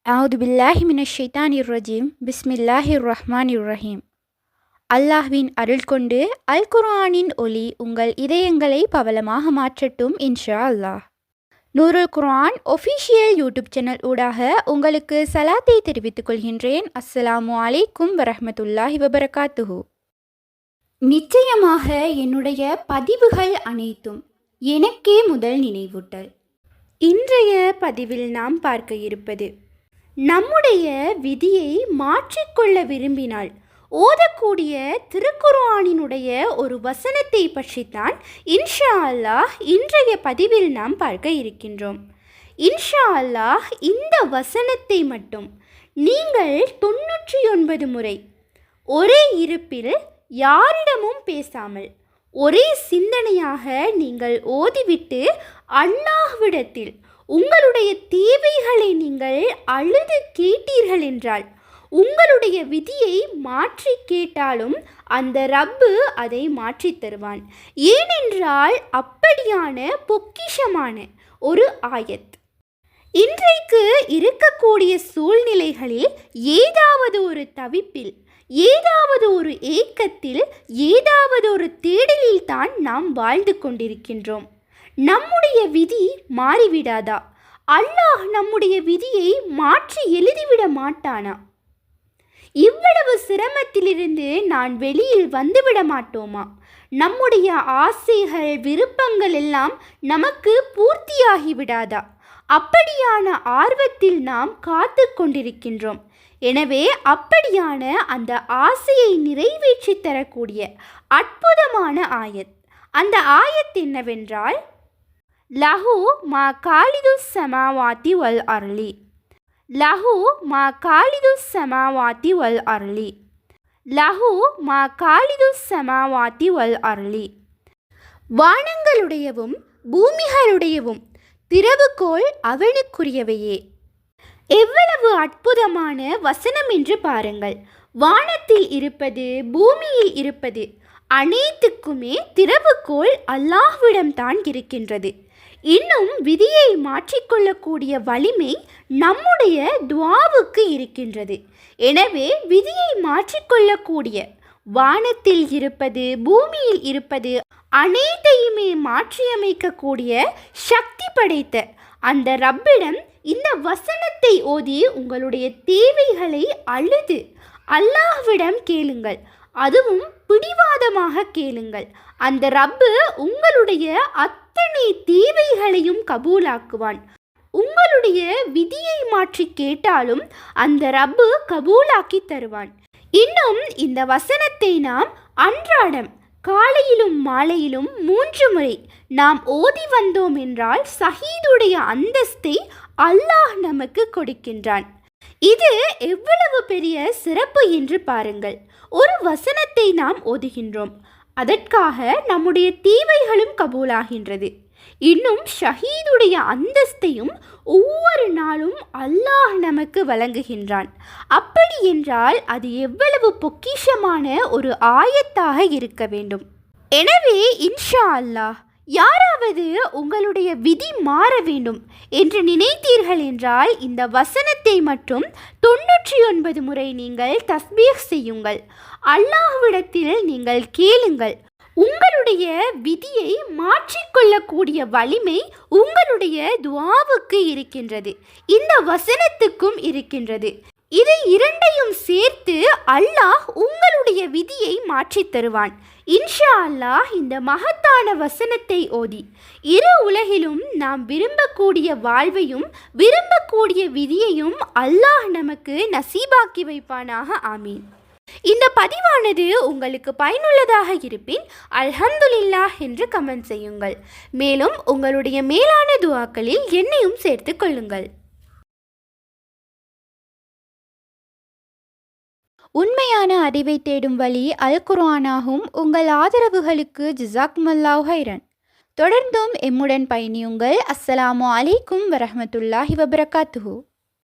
அவுது பில்லாஹி மினஷ் ஷைத்தானிர் ரஜீம் பிஸ்மில்லாஹிர் ரஹ்மானிர் ரஹீம். அல்லாஹ்வின் அருள் கொண்டு அல் குர்ஆனின் ஒளி உங்கள் இதயங்களை பவளமாக மாற்றட்டும் இன்ஷா அல்லாஹ். நூருல் குர்ஆன் ஒஃபிஷியல் யூடியூப் சேனல் ஊடாக உங்களுக்கு சலாத்தை தெரிவித்துக் கொள்கின்றேன். அஸ்ஸலாமு அலைக்கும் வரஹ்மத்துல்லாஹி வபரகாத்துஹு. நிச்சயமாக என்னுடைய பதிவுகள் அனைத்தும் எனக்கே முதல் நினைவூட்டல். இன்றைய பதிவில் நாம் பார்க்க இருப்பது, நம்முடைய விதியை மாற்றிக்கொள்ள விரும்பினால் ஓதக்கூடிய திருக்குர்ஆனினுடைய ஒரு வசனத்தை பற்றித்தான் இன்ஷா அல்லாஹ் இன்றைய பதிவில் நாம் பார்க்க இருக்கின்றோம். இன்ஷா அல்லாஹ் இந்த வசனத்தை மட்டும் நீங்கள் 99 முறை ஒரே இருப்பில் யாரிடமும் பேசாமல் ஒரே சிந்தனையாக நீங்கள் ஓதிவிட்டு அல்லாஹ்விடத்தில் உங்களுடைய தேவைகளை நீங்கள் அழுது கேட்டீர்கள் என்றால், உங்களுடைய விதியை மாற்றி கேட்டாலும் அந்த ரப்பு அதை மாற்றி தருவான். ஏனென்றால் அப்படியான பொக்கிஷமான ஒரு ஆயத். இன்றைக்கு இருக்கக்கூடிய சூழ்நிலைகளில் ஏதாவது ஒரு தவிப்பில், ஏதாவது ஒரு ஏக்கத்தில், ஏதாவது ஒரு தேடலில் தான் நாம் வாழ்ந்து கொண்டிருக்கின்றோம். நம்முடைய விதி மாறிவிடாதா? அல்லாஹ் நம்முடைய விதியை மாற்றி எழுதிவிட மாட்டானா? இவ்வளவு சிரமத்திலிருந்து நான் வெளியில் வந்துவிட மாட்டோமா? நம்முடைய ஆசைகள் விருப்பங்கள் எல்லாம் நமக்கு பூர்த்தியாகிவிடாதா? அப்படியான ஆர்வத்தில் நாம் காத்து கொண்டிருக்கின்றோம். எனவே அப்படியான அந்த ஆசையை நிறைவேற்றி தரக்கூடிய அற்புதமான ஆயத். அந்த ஆயத் என்னவென்றால், லஹு மா காலிதுஸ் ஸமாவாதி வல் அர்லி, லஹு மா காலிதுஸ் ஸமாவாதி வல் அர்லி, லஹு மா காலிதுஸ் ஸமாவாதி வல் அர்லி. வானங்களுடையவும் பூமிகளுடையவும் திறவுகோல் அவனுக்குரியவையே. எவ்வளவு அற்புதமான வசனம் என்று பாருங்கள். வானத்தில் இருப்பது, பூமியில் இருப்பது அனைத்துக்குமே திறவுகோல் அல்லாஹ்விடம்தான் இருக்கின்றது. இன்னும் விதியை மாற்றிக்கொள்ளக்கூடிய வலிமை நம்முடைய துஆவுக்கு இருக்கின்றது. எனவே விதியை மாற்றிக்கொள்ளக்கூடிய வானத்தில் இருப்பது, பூமியில் இருப்பது அனைத்தையுமே மாற்றியமைக்கக்கூடிய சக்தி படைத்த அந்த ரப்பிடம் இந்த வசனத்தை ஓதி உங்களுடைய தேவைகளை அழுது அல்லாஹ்விடம் கேளுங்கள். அதுவும் பிடிவாதமாக கேளுங்கள். அந்த ரப்பு உங்களுடைய அத்தனை தேவைகளையும் கபூலாக்குவான். உங்களுடைய விதியை மாற்றி கேட்டாலும் அந்த ரப்பு கபூலாக்கி தருவான். இன்னும் இந்த வசனத்தை நாம் அன்றாடம் காலையிலும் மாலையிலும் 3 முறை நாம் ஓதி வந்தோம் என்றால் ஷஹீதுடைய அந்தஸ்தை அல்லாஹ் நமக்கு கொடுக்கின்றான். இது எவ்வளவு பெரிய சிறப்பு என்று பாருங்கள். ஒரு வசனத்தை நாம் ஓதுகின்றோம், அதற்காக நம்முடைய தேவைகளும் கபூலாகின்றது. இன்னும் ஷஹீதுடைய அந்தஸ்தையும் ஒவ்வொரு நாளும் அல்லாஹ் நமக்கு வழங்குகின்றான். அப்படி என்றால் அது எவ்வளவு பொக்கிஷமான ஒரு ஆயத்தாக இருக்க வேண்டும். எனவே இன்ஷா அல்லாஹ் யாராவது உங்களுடைய விதி மாற வேண்டும் என்று நினைத்தீர்கள் என்றால் இந்த வசனத்தை மட்டும் 99 முறை நீங்கள் தஸ்பீஹ் செய்யுங்கள். அல்லாஹ்விடத்தில் நீங்கள் கேளுங்கள். உங்களுடைய விதியை மாற்றிக்கொள்ளக்கூடிய வலிமை உங்களுடைய துஆவுக்கு இருக்கின்றது, இந்த வசனத்துக்கும் இருக்கின்றது. இது இரண்டையும் சேர்த்து அல்லாஹ் உங்களுடைய விதியை மாற்றித் தருவான். இன்ஷா அல்லாஹ் இந்த மகத்தான வசனத்தை ஓதி இரு உலகிலும் நாம் விரும்பக்கூடிய வாழ்வையும் விரும்பக்கூடிய விதியையும் அல்லாஹ் நமக்கு நசீபாக்கி வைப்பானாக. ஆமீன். இந்த பதிவானது உங்களுக்கு பயனுள்ளதாக இருப்பின் அல்ஹம்துலில்லாஹ் என்று கமெண்ட் செய்யுங்கள். மேலும் உங்களுடைய மேலான துஆக்களில் என்னையும் சேர்த்து கொள்ளுங்கள். உண்மையான அறிவை தேடும் வழி அல் குர்ஆனாகும். உங்கள் ஆதரவுகளுக்கு ஜஸாக்குமுல்லாஹு ஹைரன். தொடர்ந்தும் எம்முடன் பயணியுங்கள். அஸ்ஸலாமு அலைக்கும் வரஹ்மத்துல்லாஹி வபரகாத்துஹு.